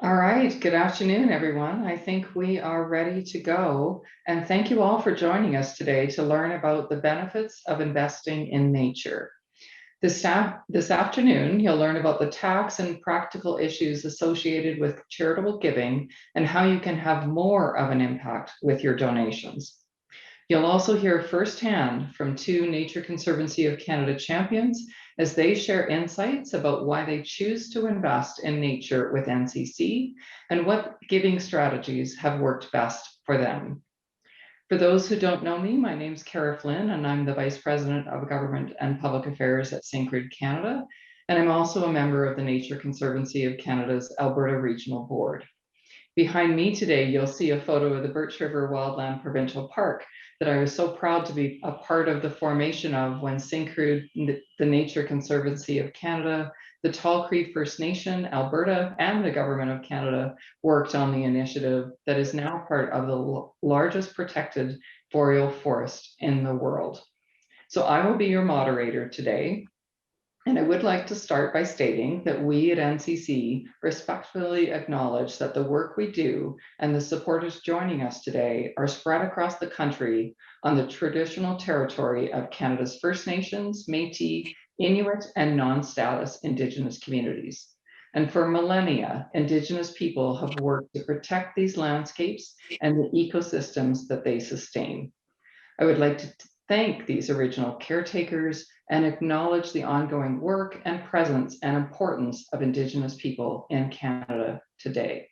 All right, good afternoon, everyone. I think we are ready to go. And thank you all for joining us today to learn about the benefits of investing in nature. This afternoon, you'll learn about the tax and practical issues associated with charitable giving and how you can have more of an impact with your donations. You'll also hear firsthand from two Nature Conservancy of Canada champions as they share insights about why they choose to invest in nature with NCC and what giving strategies have worked best for them. For those who don't know me, my name's Cara Flynn, and I'm the Vice President of Government and Public Affairs at Syncrude Canada. And I'm also a member of the Nature Conservancy of Canada's Alberta Regional Board. Behind me today, you'll see a photo of the Birch River Wildland Provincial Park that I was so proud to be a part of the formation of when Syncrude, the Nature Conservancy of Canada, the Tall Cree First Nation, Alberta, and the Government of Canada worked on the initiative that is now part of the largest protected boreal forest in the world. So I will be your moderator today. And I would like to start by stating that we at NCC respectfully acknowledge that the work we do and the supporters joining us today are spread across the country on the traditional territory of Canada's First Nations, Métis, Inuit, and non-status Indigenous communities. And for millennia, Indigenous people have worked to protect these landscapes and the ecosystems that they sustain. I would like to thank these original caretakers and acknowledge the ongoing work and presence and importance of Indigenous people in Canada today.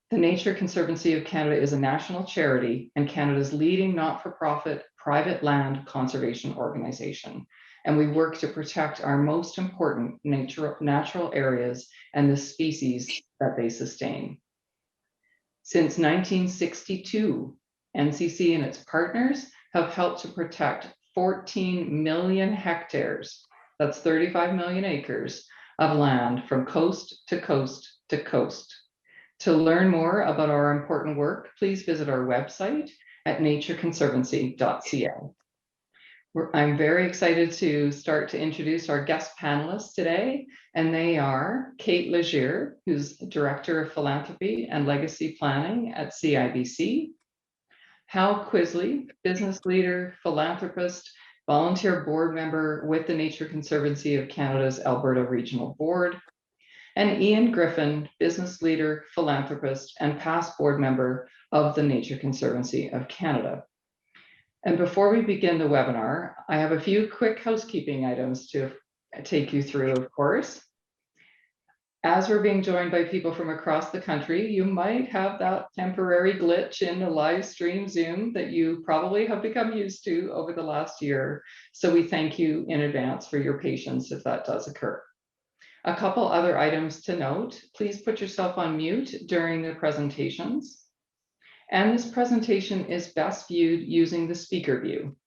The Nature Conservancy of Canada is a national charity and Canada's leading not-for-profit private land conservation organization. And we work to protect our most important natural areas and the species that they sustain. Since 1962, NCC and its partners have helped to protect 14 million hectares, that's 35 million acres, of land from coast to coast to coast. To learn more about our important work, please visit our website at natureconservancy.ca. I'm very excited to start to introduce our guest panelists today, and they are Kate Leger, who's Director of Philanthropy and Legacy Planning at CIBC, Hal Quisley, business leader, philanthropist, volunteer board member with the Nature Conservancy of Canada's Alberta Regional Board, and Ian Griffin, business leader, philanthropist, and past board member of the Nature Conservancy of Canada. And before we begin the webinar, I have a few quick housekeeping items to take you through, of course. As we're being joined by people from across the country, you might have that temporary glitch in a live stream Zoom that you probably have become used to over the last year. So we thank you in advance for your patience if that does occur. A couple other items to note: please put yourself on mute during the presentations. And this presentation is best viewed using the speaker view.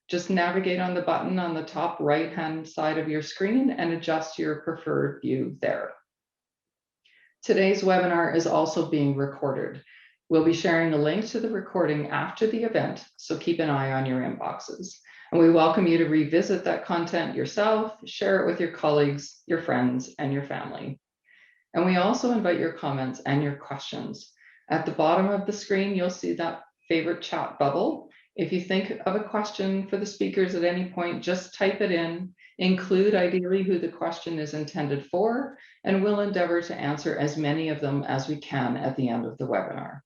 Just navigate on the button on the top right-hand side of your screen and adjust your preferred view there. Today's webinar is also being recorded. We'll be sharing a link to the recording after the event, so keep an eye on your inboxes. And we welcome you to revisit that content yourself, share it with your colleagues, your friends, and your family. And we also invite your comments and your questions. At the bottom of the screen, you'll see that favorite chat bubble. If you think of a question for the speakers at any point, just type it in, include ideally who the question is intended for, and we'll endeavor to answer as many of them as we can at the end of the webinar.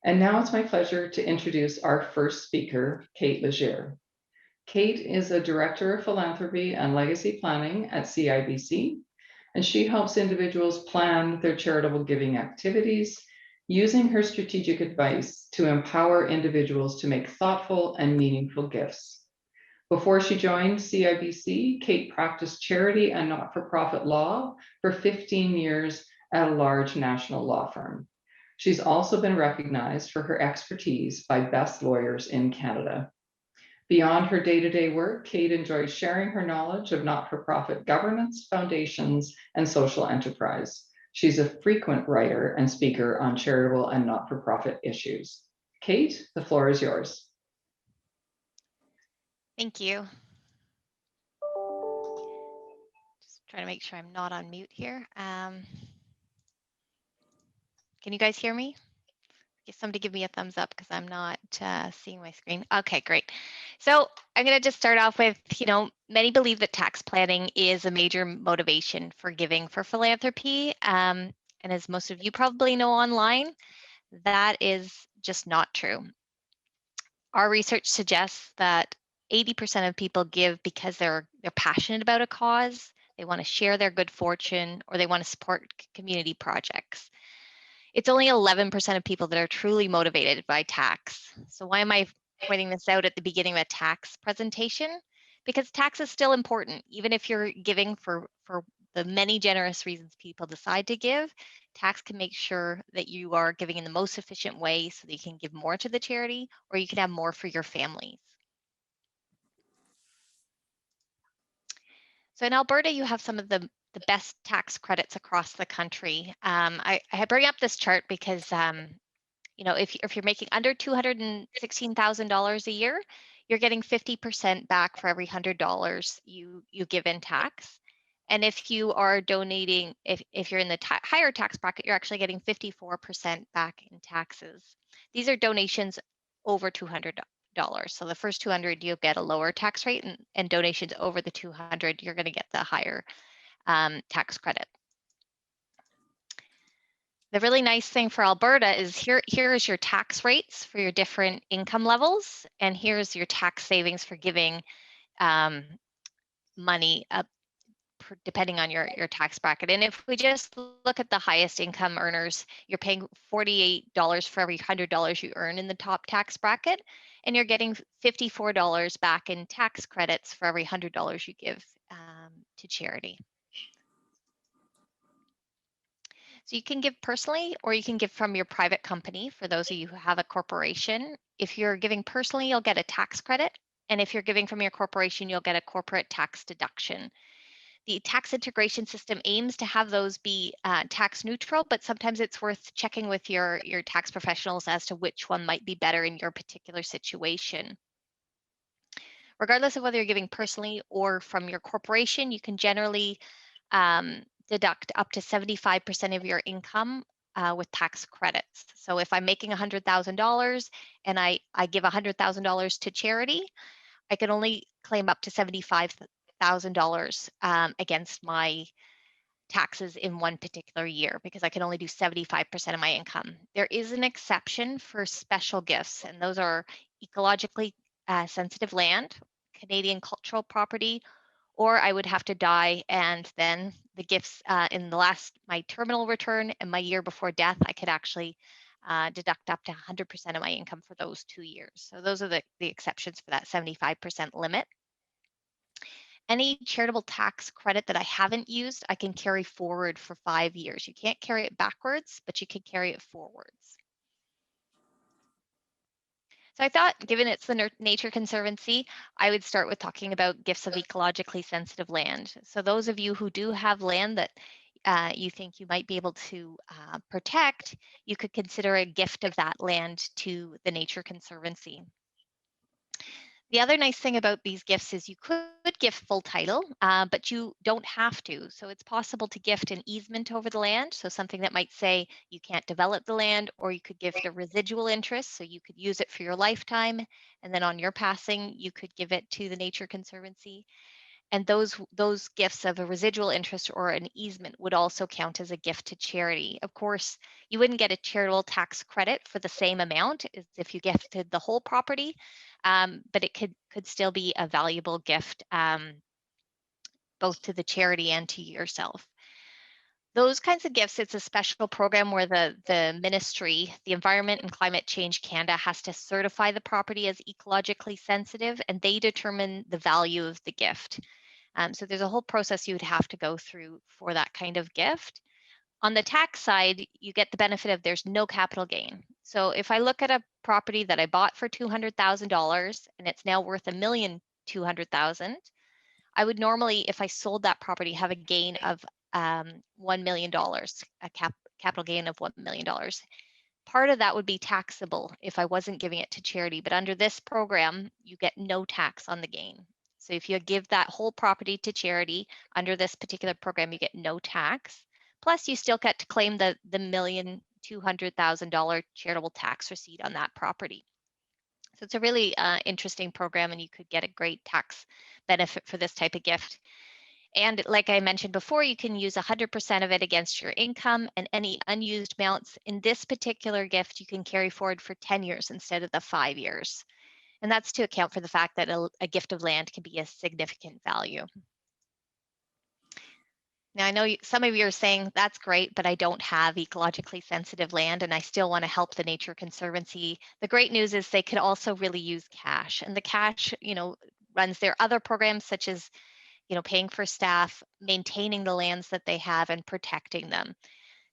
And now it's my pleasure to introduce our first speaker, Kate Leger. Kate is a Director of Philanthropy and Legacy Planning at CIBC, and she helps individuals plan their charitable giving activities, using her strategic advice to empower individuals to make thoughtful and meaningful gifts. Before she joined CIBC, Kate practiced charity and not-for-profit law for 15 years at a large national law firm. She's also been recognized for her expertise by best lawyers in Canada. Beyond her day-to-day work, Kate enjoys sharing her knowledge of not-for-profit governance, foundations, and social enterprise. She's a frequent writer and speaker on charitable and not-for-profit issues. Kate, the floor is yours. Thank you. Just trying to make sure I'm not on mute here. Can you guys hear me? Somebody give me a thumbs up because I'm not seeing my screen. Okay, great. So I'm going to just start off with, many believe that tax planning is a major motivation for giving for philanthropy. And as most of you probably know online, that is just not true. Our research suggests that 80% of people give because they're passionate about a cause, they want to share their good fortune, or they want to support community projects. It's only 11% of people that are truly motivated by tax. So why am I pointing this out at the beginning of a tax presentation? Because tax is still important, even if you're giving for the many generous reasons people decide to give. Tax can make sure that you are giving in the most efficient way so that you can give more to the charity or you can have more for your families. So in Alberta, you have some of the best tax credits across the country. I bring up this chart because if you're making under $216,000 a year, you're getting 50% back for every $100 you give in tax. And if you are donating, if you're in the higher tax bracket, you're actually getting 54% back in taxes. These are donations over $200. So the first 200, you'll get a lower tax rate, and donations over the 200, you're going to get the higher tax credit. The really nice thing for Alberta is here is your tax rates for your different income levels, and here's your tax savings for giving money up depending on your tax bracket. And if we just look at the highest income earners, you're paying $48 for every $100 you earn in the top tax bracket, and you're getting $54 back in tax credits for every $100 you give to charity. So you can give personally or you can give from your private company for those of you who have a corporation. If you're giving personally, you'll get a tax credit. And if you're giving from your corporation, you'll get a corporate tax deduction. The tax integration system aims to have those be tax neutral, but sometimes it's worth checking with your tax professionals as to which one might be better in your particular situation. Regardless of whether you're giving personally or from your corporation, you can generally deduct up to 75% of your income with tax credits. So if I'm making $100,000 and I give $100,000 to charity, I can only claim up to $75,000 against my taxes in one particular year because I can only do 75% of my income. There is an exception for special gifts, and those are ecologically sensitive land, Canadian cultural property, or I would have to die, and then the gifts in my terminal return and my year before death, I could actually deduct up to 100% of my income for those 2 years. So those are the exceptions for that 75% limit. Any charitable tax credit that I haven't used, I can carry forward for 5 years. You can't carry it backwards, but you can carry it forwards. So I thought, given it's the Nature Conservancy, I would start with talking about gifts of ecologically sensitive land. So those of you who do have land that you think you might be able to protect, you could consider a gift of that land to the Nature Conservancy. The other nice thing about these gifts is you could gift full title, but you don't have to. So it's possible to gift an easement over the land. So something that might say you can't develop the land, or you could gift a residual interest. So you could use it for your lifetime. And then on your passing, you could give it to the Nature Conservancy. And those gifts of a residual interest or an easement would also count as a gift to charity. Of course, you wouldn't get a charitable tax credit for the same amount as if you gifted the whole property, but it could still be a valuable gift both to the charity and to yourself. Those kinds of gifts, it's a special program where the ministry, the Environment and Climate Change Canada, has to certify the property as ecologically sensitive, and they determine the value of the gift. So there's a whole process you would have to go through for that kind of gift. On the tax side, you get the benefit of there's no capital gain. So if I look at a property that I bought for $200,000 and it's now worth $1,200,000, I would normally, if I sold that property, have a gain of $1 million, a capital gain of $1 million. Part of that would be taxable if I wasn't giving it to charity, but under this program, you get no tax on the gain. So if you give that whole property to charity under this particular program, you get no tax. Plus, you still get to claim the $1 million $200,000 charitable tax receipt on that property. So it's a really interesting program, and you could get a great tax benefit for this type of gift. And like I mentioned before, you can use 100% of it against your income, and any unused amounts in this particular gift you can carry forward for 10 years instead of the 5 years. And that's to account for the fact that a gift of land can be a significant value. Now, I know some of you are saying, that's great, but I don't have ecologically sensitive land and I still want to help the Nature Conservancy. The great news is they could also really use cash, and the cash, runs their other programs such as, paying for staff, maintaining the lands that they have, and protecting them.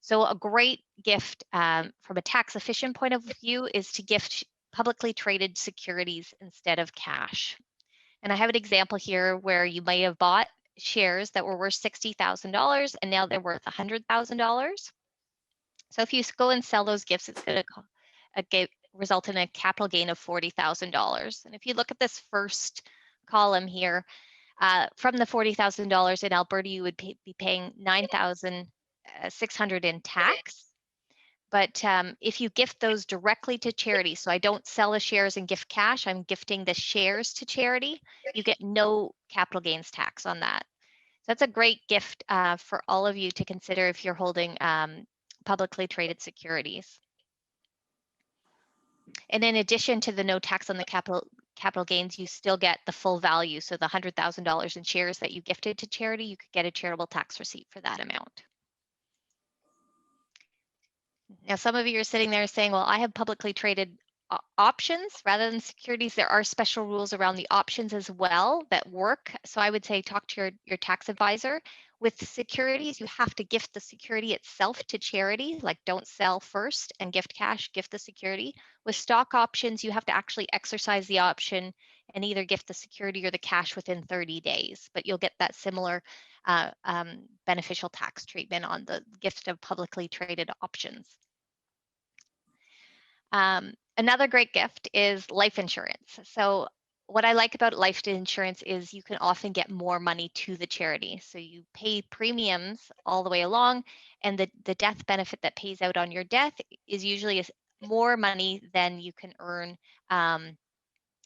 So a great gift from a tax efficient point of view is to gift publicly traded securities instead of cash. And I have an example here where you might have bought shares that were worth $60,000 and now they're worth $100,000. So if you go and sell those gifts, it's going to result in a capital gain of $40,000. And if you look at this first column here, from the $40,000 in Alberta, you would be paying $9,600 in tax. But if you gift those directly to charity, so I don't sell the shares and gift cash, I'm gifting the shares to charity, you get no capital gains tax on that. So that's a great gift for all of you to consider if you're holding publicly traded securities. And in addition to the no tax on the capital gains, you still get the full value. So the $100,000 in shares that you gifted to charity, you could get a charitable tax receipt for that amount. Now, some of you are sitting there saying, well, I have publicly traded options rather than securities. There are special rules around the options as well that work. So I would say talk to your tax advisor. With securities, you have to gift the security itself to charity, like don't sell first and gift cash, gift the security. With stock options, you have to actually exercise the option and either gift the security or the cash within 30 days, but you'll get that similar beneficial tax treatment on the gift of publicly traded options. Another great gift is life insurance. So what I like about life insurance is you can often get more money to the charity. So you pay premiums all the way along, and the death benefit that pays out on your death is usually more money than you can earn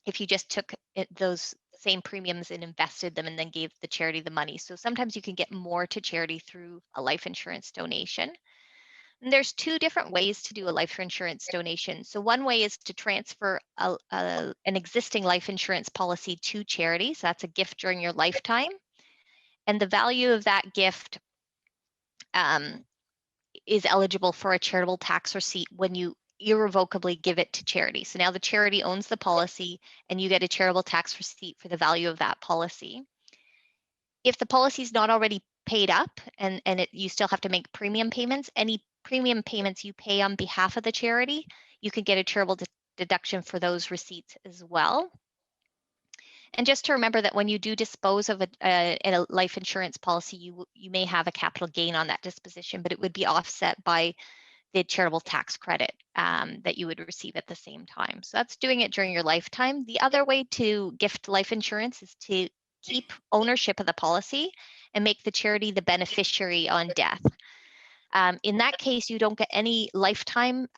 if you just took those same premiums and invested them and then gave the charity the money. So sometimes you can get more to charity through a life insurance donation. And there's two different ways to do a life insurance donation. So one way is to transfer an existing life insurance policy to charity. So that's a gift during your lifetime. And the value of that gift is eligible for a charitable tax receipt when you irrevocably give it to charity. So now the charity owns the policy and you get a charitable tax receipt for the value of that policy. If the policy is not already paid up and you still have to make premium payments, any premium payments you pay on behalf of the charity, you can get a charitable deduction for those receipts as well. And just to remember that when you do dispose of a life insurance policy, you may have a capital gain on that disposition, but it would be offset by the charitable tax credit that you would receive at the same time. So that's doing it during your lifetime. The other way to gift life insurance is to keep ownership of the policy and make the charity the beneficiary on death. In that case, you don't get any lifetime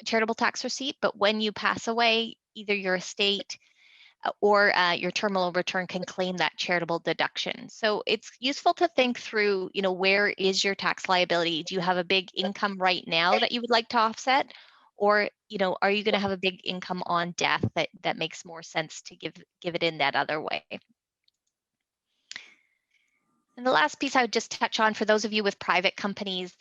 charitable tax receipt, but when you pass away, either your estate or your terminal return can claim that charitable deduction. So it's useful to think through, where is your tax liability? Do you have a big income right now that you would like to offset? Or, are you going to have a big income on death that makes more sense to give it in that other way? And the last piece I would just touch on for those of you with private companies,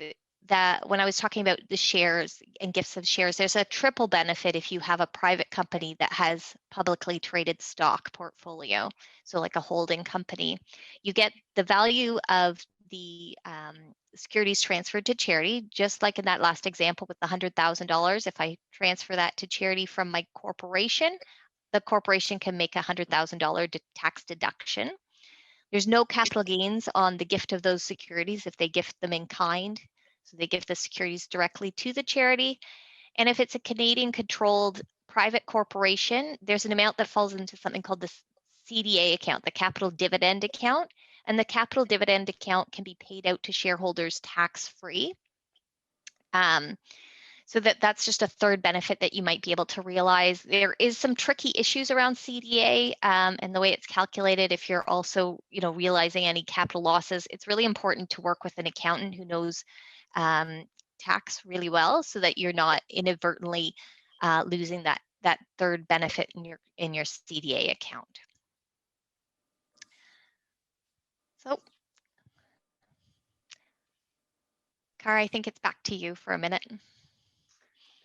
that when I was talking about the shares and gifts of shares, there's a triple benefit if you have a private company that has publicly traded stock portfolio. So like a holding company, you get the value of the securities transferred to charity, just like in that last example with the $100,000. If I transfer that to charity from my corporation, the corporation can make a $100,000 tax deduction. There's no capital gains on the gift of those securities if they gift them in kind. So they give the securities directly to the charity. And if it's a Canadian controlled private corporation, there's an amount that falls into something called the CDA account, the capital dividend account. And the capital dividend account can be paid out to shareholders tax-free. So that's just a third benefit that you might be able to realize. There is some tricky issues around CDA and the way it's calculated. If you're also, realizing any capital losses, it's really important to work with an accountant who knows tax really well, so that you're not inadvertently losing that third benefit in your CDA account. So, Cara, I think it's back to you for a minute.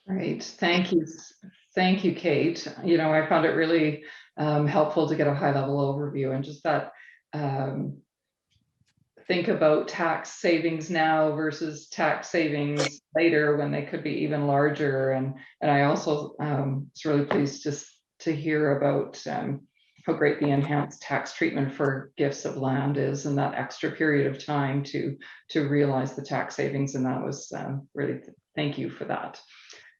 Great, thank you. Thank you, Kate. I found it really helpful to get a high-level overview, and just that think about tax savings now versus tax savings later, when they could be even larger. And I also was really pleased to hear about how great the enhanced tax treatment for gifts of land is, and that extra period of time to realize the tax savings. And that was really, thank you for that.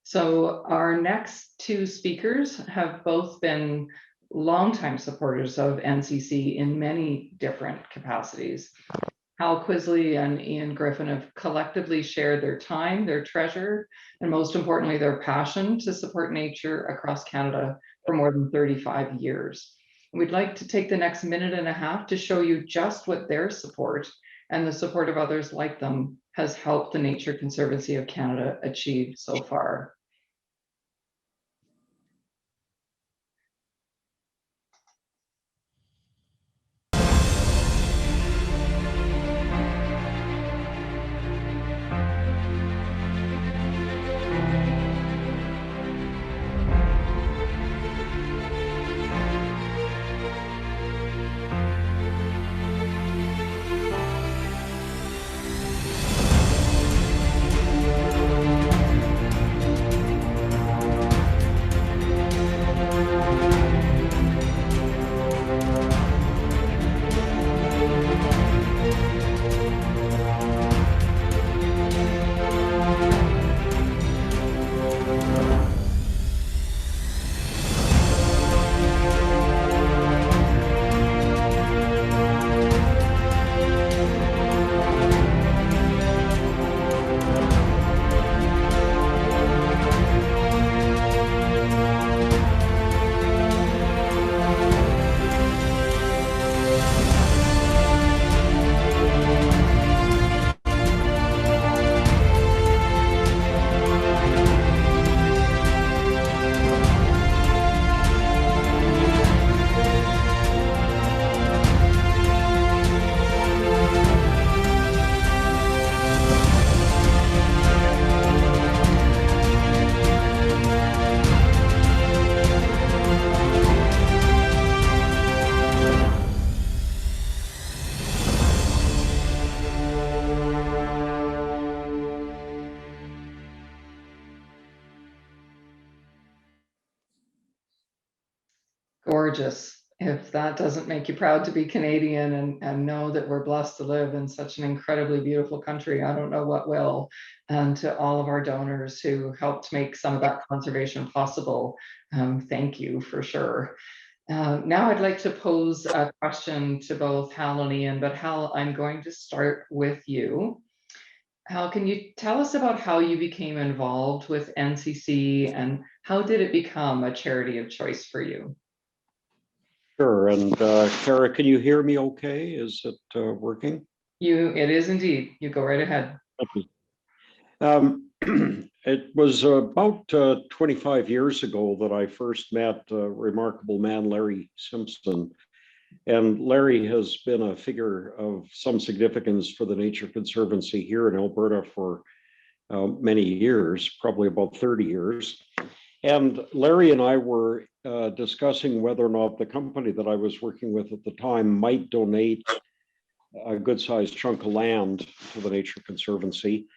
So our next two speakers have both been longtime supporters of NCC in many different capacities. Hal Quisley and Ian Griffin have collectively shared their time, their treasure, and most importantly, their passion to support nature across Canada for more than 35 years. We'd like to take the next minute and a half to show you just what their support and the support of others like them has helped the Nature Conservancy of Canada achieve so far. Gorgeous. If that doesn't make you proud to be Canadian and know that we're blessed to live in such an incredibly beautiful country, I don't know what will. And to all of our donors who helped make some of that conservation possible, thank you for sure. Now I'd like to pose a question to both Hal and Ian, but Hal, I'm going to start with you. Hal, can you tell us about how you became involved with NCC, and how did it become a charity of choice for you? Sure. And Cara, can you hear me okay? Is it working? It is indeed. You go right ahead. It was about 25 years ago that I first met a remarkable man, Larry Simpson. And Larry has been a figure of some significance for the Nature Conservancy here in Alberta for many years, probably about 30 years. And Larry and I were discussing whether or not the company that I was working with at the time might donate a good-sized chunk of land to the Nature Conservancy,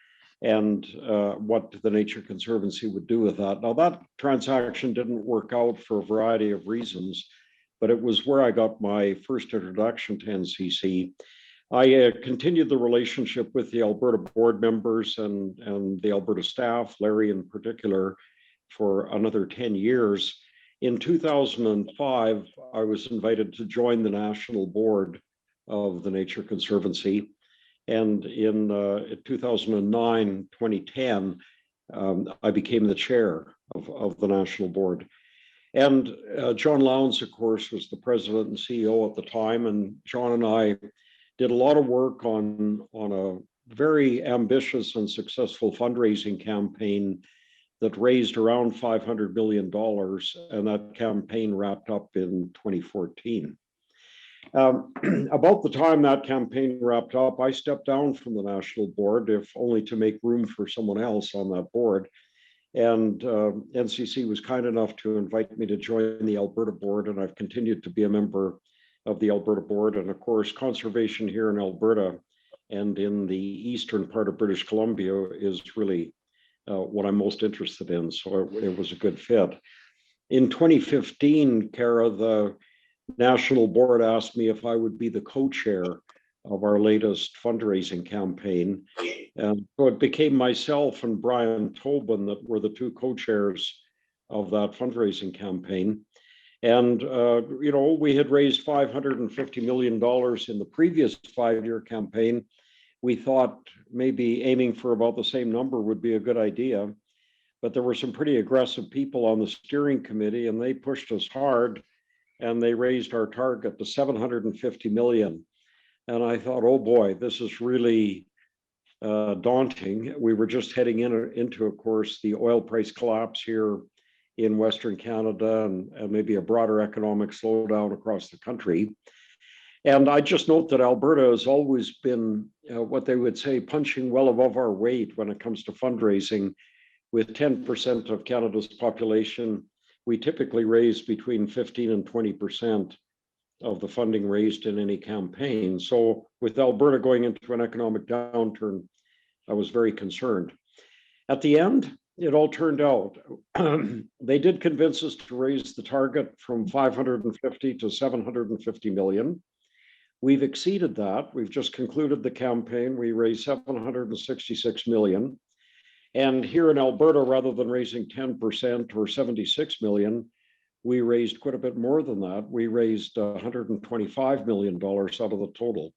and what the Nature Conservancy would do with that. Now, that transaction didn't work out for a variety of reasons, but it was where I got my first introduction to NCC. I continued the relationship with the Alberta board members and the Alberta staff, Larry in particular, for another 10 years. In 2005, I was invited to join the national board of the Nature Conservancy. And in 2009, 2010, I became the chair of the national board. And John Lowndes, of course, was the president and CEO at the time. And John and I did a lot of work on a very ambitious and successful fundraising campaign that raised around $500 million. And that campaign wrapped up in 2014. About the time that campaign wrapped up, I stepped down from the national board, if only to make room for someone else on that board. And NCC was kind enough to invite me to join the Alberta board, and I've continued to be a member of the Alberta board. And of course, conservation here in Alberta and in the eastern part of British Columbia is really what I'm most interested in. So it was a good fit. In 2015, Kara, the national board asked me if I would be the co-chair of our latest fundraising campaign. And so it became myself and Brian Tobin that were the two co-chairs of that fundraising campaign. And, you know, we had raised $550 million in the previous 5-year campaign. We thought maybe aiming for about the same number would be a good idea. But there were some pretty aggressive people on the steering committee, and they pushed us hard, and they raised our target to $750 million. And I thought, oh boy, this is really daunting. We were just heading into, of course, the oil price collapse here in Western Canada and maybe a broader economic slowdown across the country. And I just note that Alberta has always been what they would say punching well above our weight when it comes to fundraising. With 10% of Canada's population, we typically raise between 15 and 20% of the funding raised in any campaign. So with Alberta going into an economic downturn, I was very concerned. At the end, it all turned out. They did convince us to raise the target from 550 to 750 million. We've exceeded that. We've just concluded the campaign. We raised 766 million. And here in Alberta, rather than raising 10% or 76 million, we raised quite a bit more than that. We raised $125 million out of the total.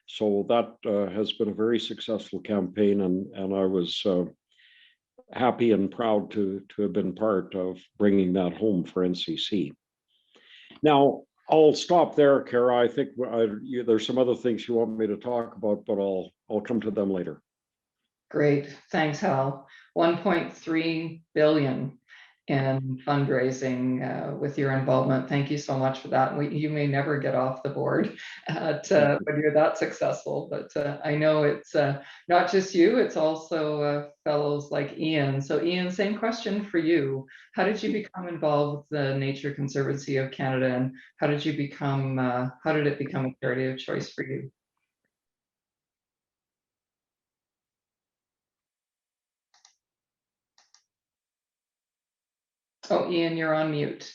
So that has been a very successful campaign, and I was happy and proud to have been part of bringing that home for NCC. Now, I'll stop there, Kara. I think there's some other things you want me to talk about, but I'll come to them later. Great, thanks, Hal. 1.3 billion in fundraising with your involvement. Thank you so much for that. You may never get off the board when you're that successful, but I know it's not just you, it's also fellows like Ian. So Ian, same question for you. How did you become involved with the Nature Conservancy of Canada, and how did it become a charity of choice for you? Oh, Ian, you're on mute.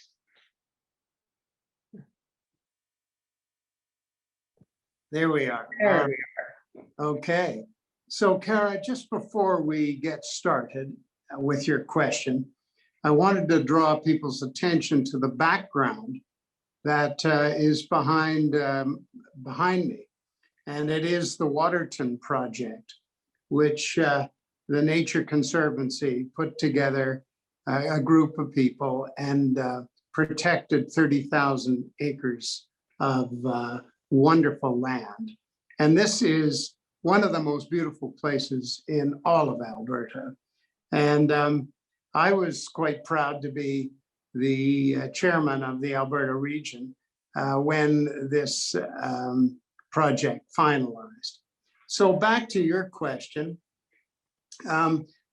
There we are. There we are. Okay. So, Kara, just before we get started with your question, I wanted to draw people's attention to the background that is behind me. And it is the Waterton Project, which the Nature Conservancy put together a group of people and protected 30,000 acres of wonderful land. And this is one of the most beautiful places in all of Alberta. And I was quite proud to be the chairman of the Alberta region when this project finalized. So back to your question.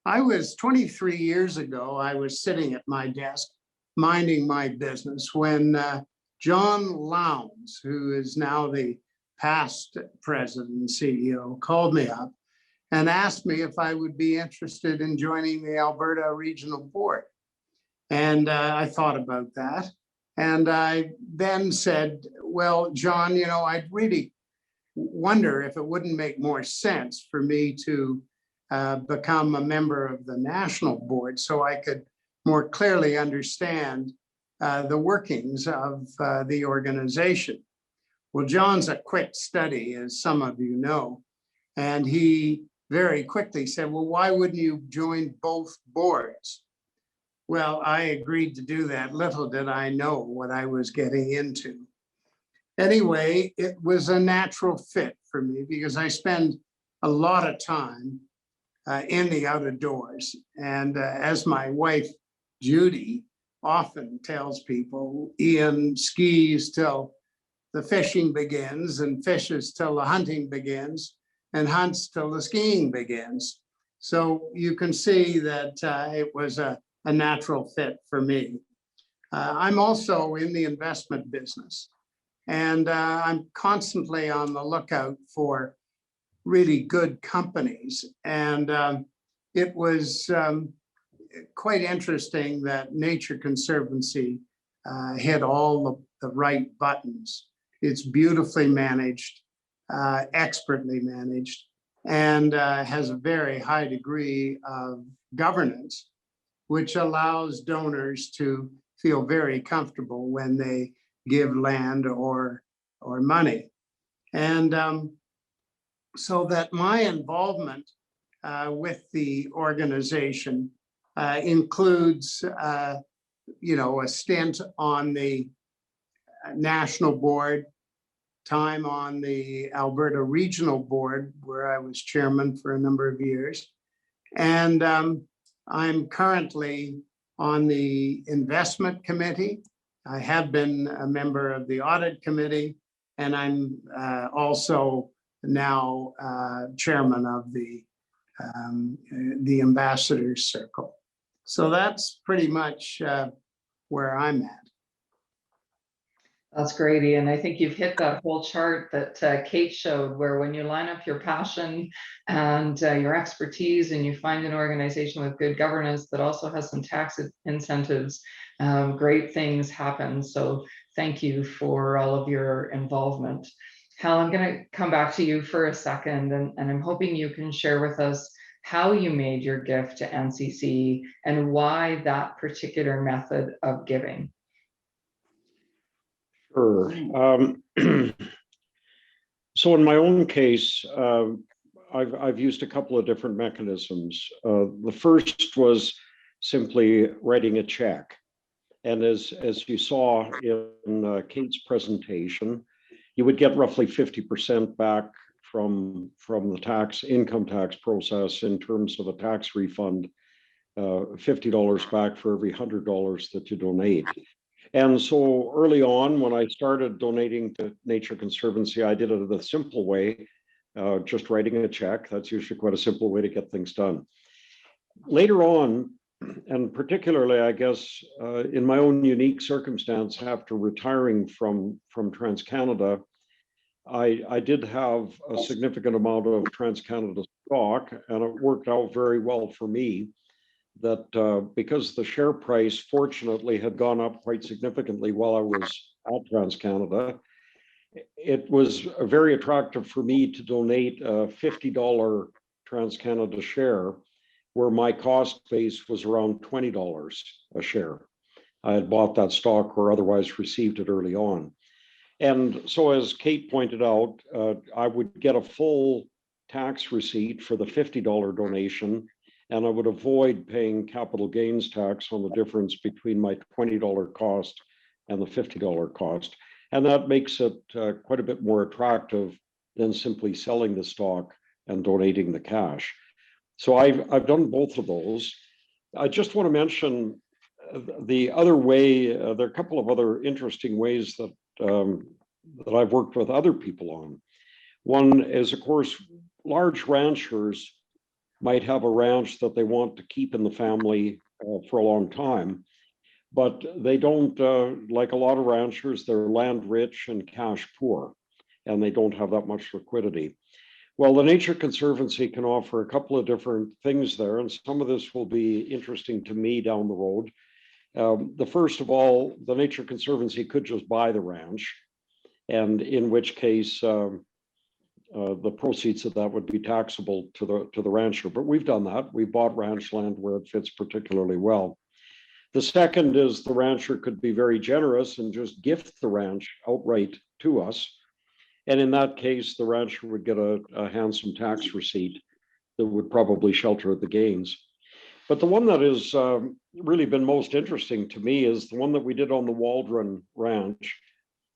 I was 23 years ago, I was sitting at my desk, minding my business, when John Lowndes, who is now the past president and CEO, called me up and asked me if I would be interested in joining the Alberta Regional Board. And I thought about that. And I then said, well, John, you know, I'd really wonder if it wouldn't make more sense for me to become a member of the national board so I could more clearly understand the workings of the organization. Well, John's a quick study, as some of you know, And he very quickly said, well, why wouldn't you join both boards? Well, I agreed to do that. Little did I know what I was getting into. Anyway, it was a natural fit for me because I spend a lot of time in the outdoors. And as my wife, Judy, often tells people, Ian skis till the fishing begins and fishes till the hunting begins and hunts till the skiing begins. So you can see that it was a natural fit for me. I'm also in the investment business, and I'm constantly on the lookout for really good companies. And it was quite interesting that Nature Conservancy hit all the right buttons. It's beautifully managed, expertly managed, and has a very high degree of governance, which allows donors to feel very comfortable when they give land or money. And so that my involvement with the organization includes, a stint on the national board, time on the Alberta Regional Board, where I was chairman for a number of years. And I'm currently on the investment committee. I have been a member of the audit committee, and I'm also now chairman of the ambassadors circle. So that's pretty much where I'm at. That's great, Ian. I think you've hit that whole chart that Kate showed, where when you line up your passion and your expertise and you find an organization with good governance that also has some tax incentives, great things happen. So thank you for all of your involvement. Hal, I'm going to come back to you for a second, and I'm hoping you can share with us how you made your gift to NCC and why that particular method of giving. Sure. So in my own case, I've used a couple of different mechanisms. The first was simply writing a check. And as you saw in Kate's presentation, you would get roughly 50% back from the income tax process in terms of a tax refund, $50 back for every $100 that you donate. And so early on, when I started donating to Nature Conservancy, I did it the simple way, just writing a check. That's usually quite a simple way to get things done. Later on, and particularly, I guess, in my own unique circumstance, after retiring from TransCanada, I did have a significant amount of TransCanada stock, and it worked out very well for me that because the share price fortunately had gone up quite significantly while I was at TransCanada, it was very attractive for me to donate a $50 TransCanada share, where my cost base was around $20 a share. I had bought that stock or otherwise received it early on. And so as Kate pointed out, I would get a full tax receipt for the $50 donation, and I would avoid paying capital gains tax on the difference between my $20 cost and the $50 cost. And that makes it quite a bit more attractive than simply selling the stock and donating the cash. So I've done both of those. I just want to mention the other way, there are a couple of other interesting ways that I've worked with other people on. One is, of course, large ranchers might have a ranch that they want to keep in the family for a long time, but they don't, like a lot of ranchers, they're land rich and cash poor, and they don't have that much liquidity. Well, the Nature Conservancy can offer a couple of different things there, and some of this will be interesting to me down the road. The first of all, the Nature Conservancy could just buy the ranch, and in which case the proceeds of that would be taxable to the rancher. But we've done that. We bought ranch land where it fits particularly well. The second is the rancher could be very generous and just gift the ranch outright to us. And in that case, the rancher would get a handsome tax receipt that would probably shelter the gains. But the one that has really been most interesting to me is the one that we did on the Waldron Ranch.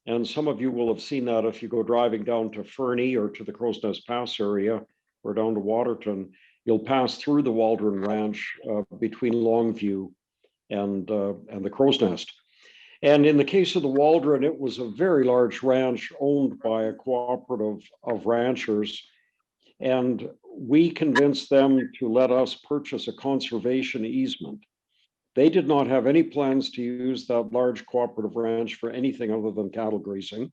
And some of you will have seen that if you go driving down to Fernie or to the Crow's Nest Pass area or down to Waterton, you'll pass through the Waldron Ranch between Longview and the Crow's Nest. And in the case of the Waldron, it was a very large ranch owned by a cooperative of ranchers. And we convinced them to let us purchase a conservation easement. They did not have any plans to use that large cooperative ranch for anything other than cattle grazing.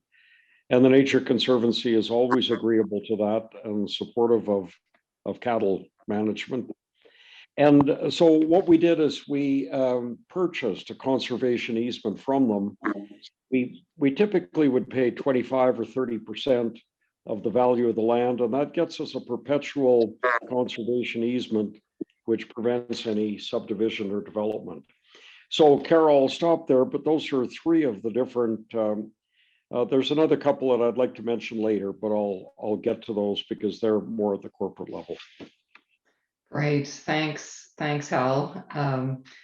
And the Nature Conservancy is always agreeable to that and supportive of cattle management. And so what we did is we purchased a conservation easement from them. We typically would pay 25 or 30% of the value of the land, and that gets us a perpetual conservation easement, which prevents any subdivision or development. So Carol, I'll stop there, but those are three of the different, there's another couple that I'd like to mention later, but I'll get to those because they're more at the corporate level. Great, thanks, Hal.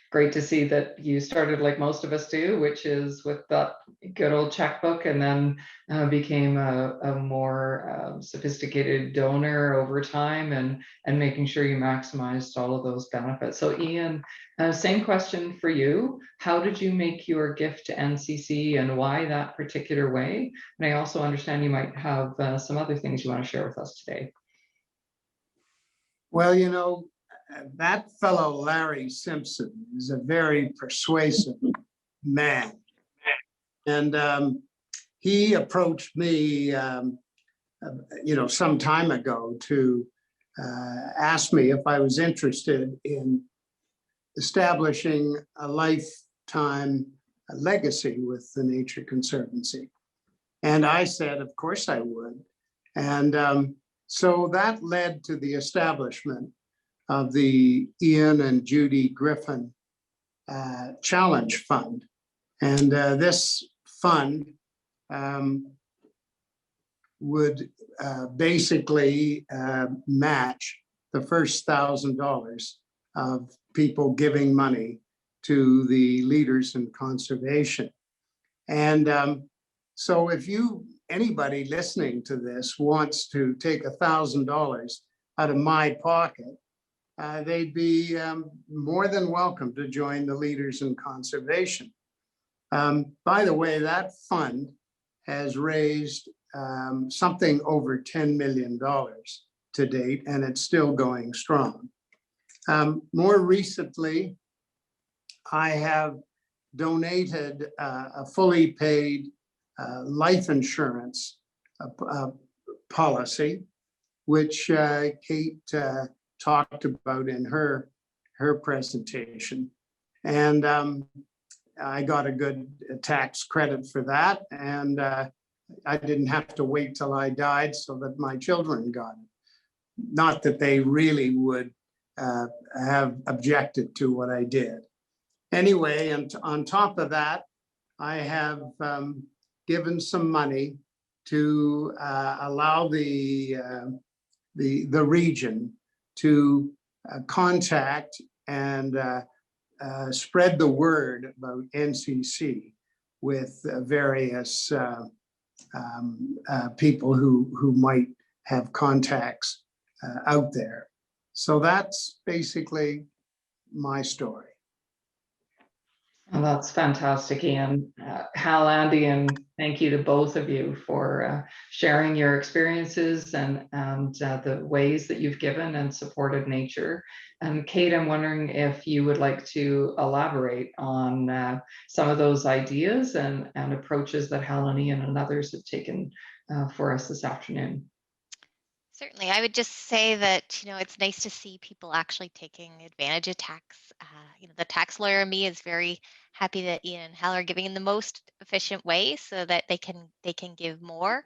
Great to see that you started like most of us do, which is with that good old checkbook, and then became a more sophisticated donor over time, and making sure you maximized all of those benefits. So Ian, same question for you. How did you make your gift to NCC, and why that particular way? And I also understand you might have some other things you want to share with us today. Well, you know, that fellow Larry Simpson is a very persuasive man. And he approached me, you know, some time ago to ask me if I was interested in establishing a lifetime legacy with the Nature Conservancy. And I said, of course I would. And so that led to the establishment of the Ian and Judy Griffin Challenge Fund. And this fund would basically match the first $1,000 of people giving money to the leaders in conservation. And so if anybody listening to this wants to take $1,000 out of my pocket, they'd be more than welcome to join the leaders in conservation. By the way, that fund has raised something over $10 million to date, and it's still going strong. More recently, I have donated a fully paid life insurance policy, which Kate talked about in her presentation. And I got a good tax credit for that. And I didn't have to wait till I died so that my children got it. Not that they really would have objected to what I did. Anyway, and on top of that, I have given some money to allow the region to contact and spread the word about NCC with various people who might have contacts out there. So that's basically my story. Well, that's fantastic, Ian. Hal, Andy, and thank you to both of you for sharing your experiences and the ways that you've given and supported nature. And Kate, I'm wondering if you would like to elaborate on some of those ideas and approaches that Hal and Ian and others have taken for us this afternoon. Certainly, I would just say that, you know, it's nice to see people actually taking advantage of tax. You know, the tax lawyer in me is very happy that Ian and Hal are giving in the most efficient way so that they can give more,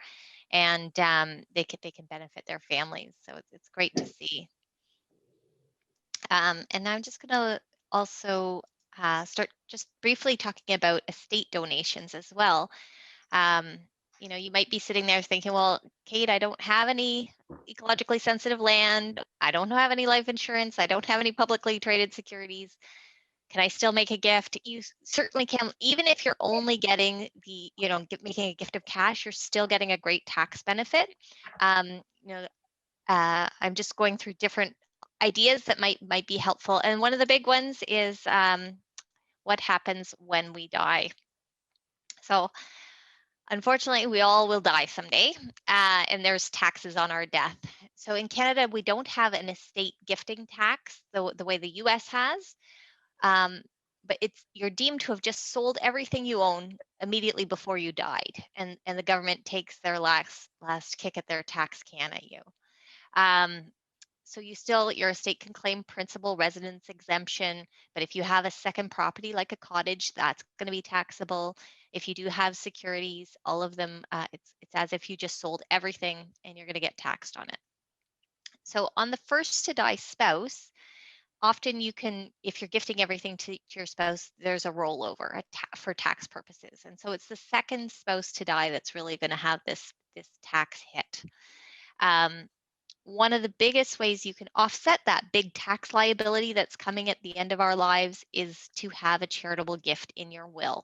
and they can benefit their families. So it's great to see. And now I'm just going to also start just briefly talking about estate donations as well. You know, you might be sitting there thinking, well, Kate, I don't have any ecologically sensitive land. I don't have any life insurance. I don't have any publicly traded securities. Can I still make a gift? You certainly can. Even if you're only getting the, making a gift of cash, you're still getting a great tax benefit. You know, I'm just going through different ideas that might be helpful. And one of the big ones is what happens when we die. So unfortunately, we all will die someday, and there's taxes on our death. So in Canada, we don't have an estate gifting tax the way the US has, but you're deemed to have just sold everything you own immediately before you died, and the government takes their last kick at their tax can at you. So your estate can claim principal residence exemption, but if you have a second property like a cottage, that's going to be taxable. If you do have securities, all of them, it's as if you just sold everything and you're going to get taxed on it. So on the first to die spouse, often you can, if you're gifting everything to your spouse, there's a rollover for tax purposes. And so it's the second spouse to die that's really going to have this tax hit. One of the biggest ways you can offset that big tax liability that's coming at the end of our lives is to have a charitable gift in your will.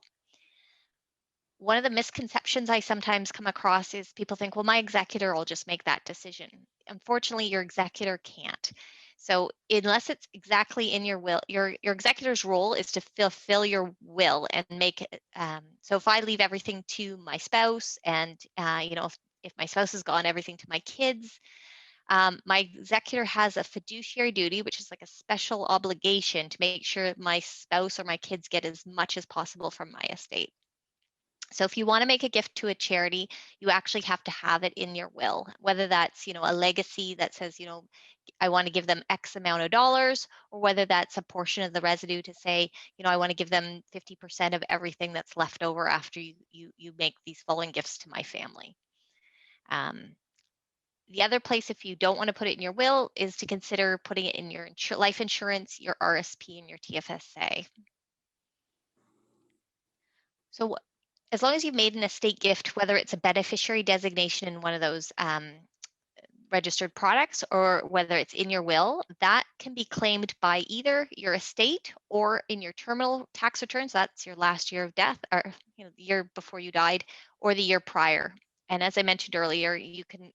One of the misconceptions I sometimes come across is people think, well, my executor will just make that decision. Unfortunately, your executor can't. So unless it's exactly in your will, your executor's role is to fulfill your will and make it. So if I leave everything to my spouse and, if my spouse has gone everything to my kids, my executor has a fiduciary duty, which is like a special obligation to make sure my spouse or my kids get as much as possible from my estate. So if you want to make a gift to a charity, you actually have to have it in your will, whether that's, a legacy that says, I want to give them X amount of dollars, or whether that's a portion of the residue to say, I want to give them 50% of everything that's left over after you make these following gifts to my family. The other place, if you don't want to put it in your will, is to consider putting it in your life insurance, your RSP, and your TFSA. So as long as you've made an estate gift, whether it's a beneficiary designation in one of those registered products or whether it's in your will, that can be claimed by either your estate or in your terminal tax returns. That's your last year of death, or the year before you died, or the year prior. And as I mentioned earlier, you can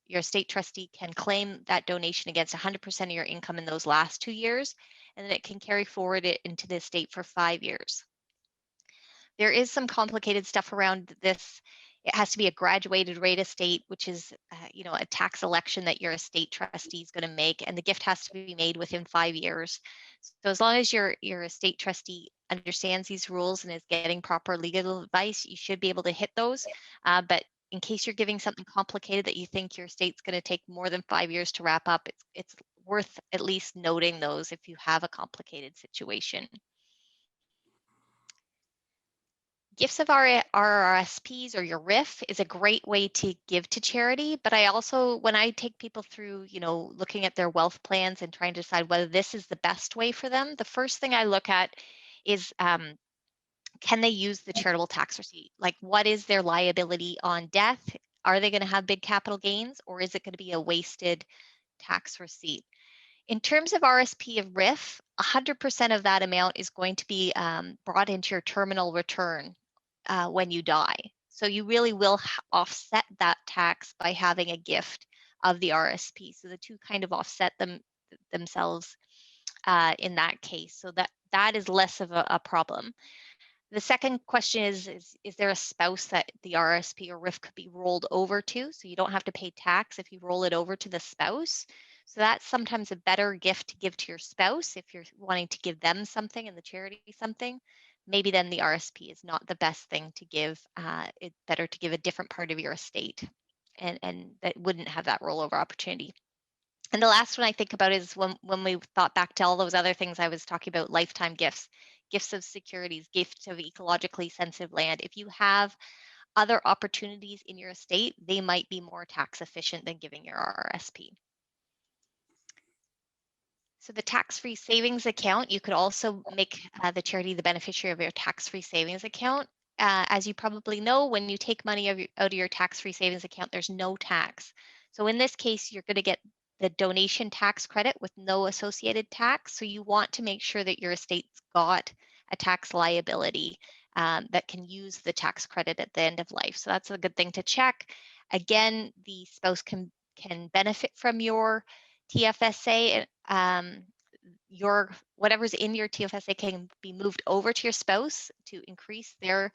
your estate trustee can claim that donation against 100% of your income in those last 2 years, and then it can carry forward it into the estate for 5 years. There is some complicated stuff around this. It has to be a graduated rate estate, which is, a tax election that your estate trustee is going to make, and the gift has to be made within 5 years. So as long as your estate trustee understands these rules and is getting proper legal advice, you should be able to hit those. But in case you're giving something complicated that you think your estate's going to take more than 5 years to wrap up, it's worth at least noting those if you have a complicated situation. Gifts of RRSPs or your RIF is a great way to give to charity, but I also, when I take people through, looking at their wealth plans and trying to decide whether this is the best way for them, the first thing I look at is, can they use the charitable tax receipt? Like, what is their liability on death? Are they going to have big capital gains, or is it going to be a wasted tax receipt? In terms of RSP of RIF, 100% of that amount is going to be brought into your terminal return when you die. So you really will offset that tax by having a gift of the RSP. So the two kind of offset themselves in that case. So that is less of a problem. The second question is there a spouse that the RSP or RIF could be rolled over to? So you don't have to pay tax if you roll it over to the spouse. So that's sometimes a better gift to give to your spouse if you're wanting to give them something and the charity something. Maybe then the RSP is not the best thing to give. It's better to give a different part of your estate and that wouldn't have that rollover opportunity. And the last one I think about is when we thought back to all those other things I was talking about, lifetime gifts, gifts of securities, gifts of ecologically sensitive land. If you have other opportunities in your estate, they might be more tax efficient than giving your RRSP. So the tax-free savings account, you could also make the charity the beneficiary of your tax-free savings account. as you probably know, when you take money out of your tax-free savings account, there's no tax. So in this case, you're going to get the donation tax credit with no associated tax. So you want to make sure that your estate's got a tax liability that can use the tax credit at the end of life. So that's a good thing to check. Again, the spouse can benefit from your TFSA. Your whatever's in your TFSA can be moved over to your spouse to increase their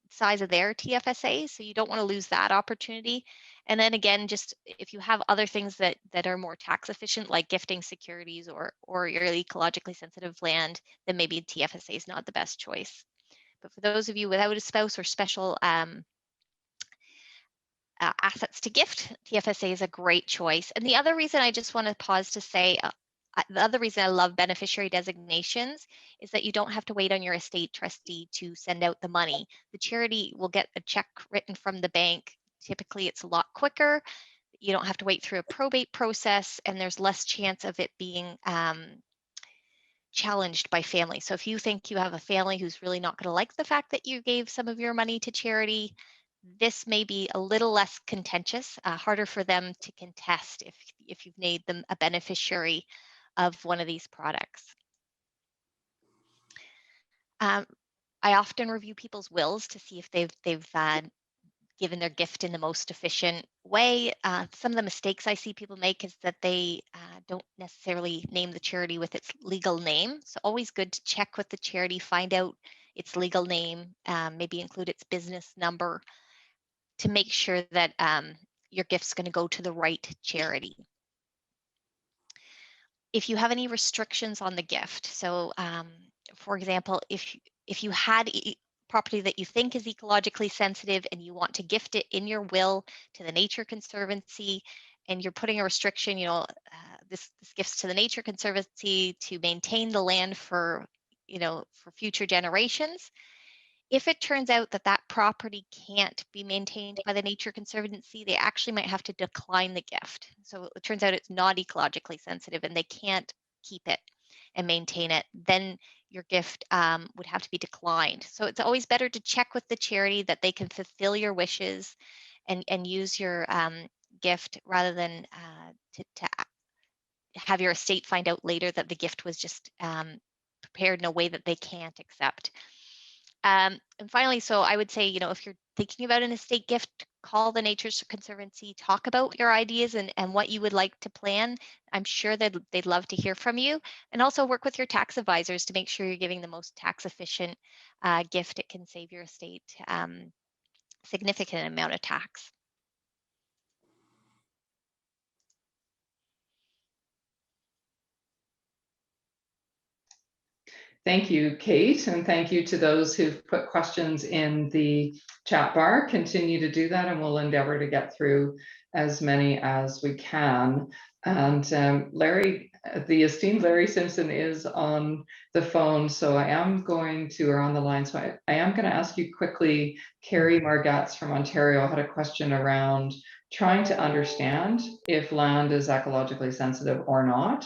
size of their TFSA. So you don't want to lose that opportunity. And then again, just if you have other things that are more tax efficient, like gifting securities or your ecologically sensitive land, then maybe TFSA is not the best choice. But for those of you without a spouse or special assets to gift, TFSA is a great choice. And the other reason I just want to pause to say, the other reason I love beneficiary designations is that you don't have to wait on your estate trustee to send out the money. The charity will get a check written from the bank. Typically, it's a lot quicker. You don't have to wait through a probate process, and there's less chance of it being challenged by family. So if you think you have a family who's really not going to like the fact that you gave some of your money to charity, this may be a little less contentious, harder for them to contest if you've made them a beneficiary of one of these products. I often review people's wills to see if they've given their gift in the most efficient way. Some of the mistakes I see people make is that they don't necessarily name the charity with its legal name. So always good to check with the charity, find out its legal name, maybe include its business number to make sure that your gift's going to go to the right charity. If you have any restrictions on the gift, so for example, if you had property that you think is ecologically sensitive and you want to gift it in your will to the Nature Conservancy, and you're putting a restriction, this gifts to the Nature Conservancy to maintain the land for future generations. If it turns out that that property can't be maintained by the Nature Conservancy, they actually might have to decline the gift. So it turns out it's not ecologically sensitive and they can't keep it and maintain it, then your gift would have to be declined. So it's always better to check with the charity that they can fulfill your wishes and use your gift rather than to have your estate find out later that the gift was just prepared in a way that they can't accept. And finally, so I would say, if you're thinking about an estate gift, call the Nature Conservancy, talk about your ideas and what you would like to plan. I'm sure that they'd love to hear from you, and also work with your tax advisors to make sure you're giving the most tax efficient gift. It can save your estate significant amount of tax. Thank you, Kate, and thank you to those who've put questions in the chat bar. Continue to do that, and we'll endeavor to get through as many as we can. And Larry, the esteemed Larry Simpson is on the phone, so I am going to, or on the line, so I am going to ask you quickly. Carrie Margatz from Ontario had a question around trying to understand if land is ecologically sensitive or not.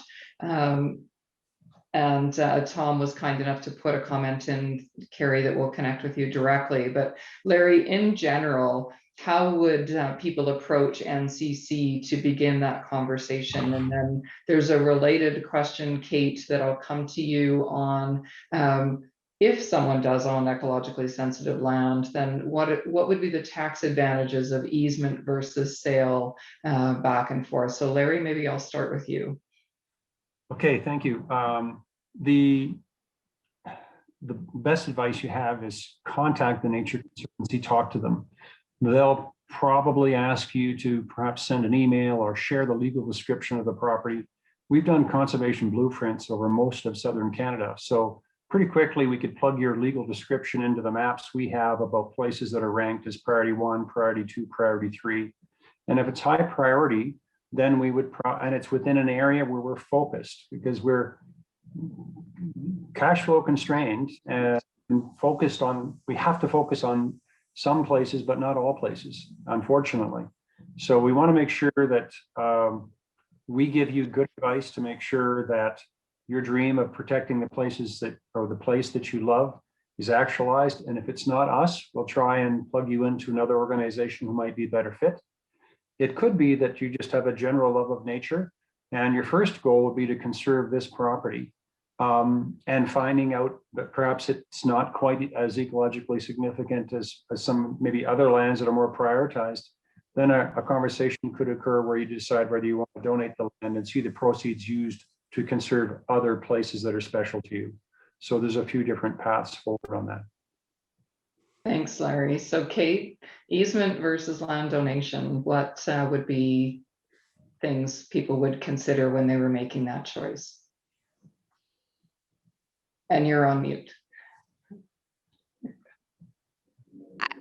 And Tom was kind enough to put a comment in, Carrie, that will connect with you directly. But Larry, in general, how would people approach NCC to begin that conversation? And then there's a related question, Kate, that I'll come to you on. If someone does own ecologically sensitive land, then what would be the tax advantages of easement versus sale back and forth? So Larry, maybe I'll start with you. Okay, thank you. The best advice you have is contact the Nature Conservancy, talk to them. They'll probably ask you to perhaps send an email or share the legal description of the property. We've done conservation blueprints over most of southern Canada, so pretty quickly we could plug your legal description into the maps we have about places that are ranked as priority 1, priority 2, priority 3. And if it's high priority, then we would, and it's within an area where we're focused, because we're cash flow constrained and focused on, we have to focus on some places, but not all places, unfortunately. So we want to make sure that we give you good advice to make sure that your dream of protecting the places that, or the place that you love, is actualized. And if it's not us, we'll try and plug you into another organization who might be better fit. It could be that you just have a general love of nature, and your first goal would be to conserve this property, and finding out that perhaps it's not quite as ecologically significant as some maybe other lands that are more prioritized. Then a conversation could occur where you decide whether you want to donate the land and see the proceeds used to conserve other places that are special to you. So there's a few different paths forward on that. Thanks, Larry. So Kate, easement versus land donation, what would be things people would consider when they were making that choice? And you're on mute.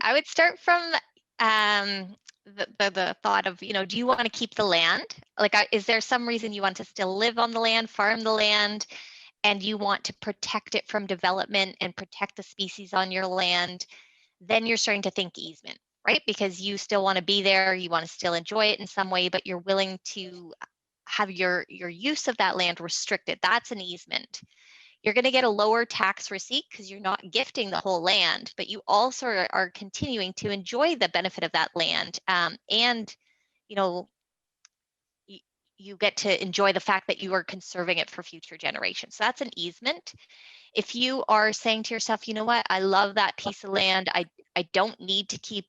I would start from the thought of, do you want to keep the land? Like, is there some reason you want to still live on the land, farm the land, and you want to protect it from development and protect the species on your land? Then you're starting to think easement, right? Because you still want to be there, you want to still enjoy it in some way, but you're willing to have your use of that land restricted. That's an easement. You're going to get a lower tax receipt because you're not gifting the whole land, but you also are continuing to enjoy the benefit of that land. And, you get to enjoy the fact that you are conserving it for future generations. So that's an easement. If you are saying to yourself, you know what, I love that piece of land. I don't need to keep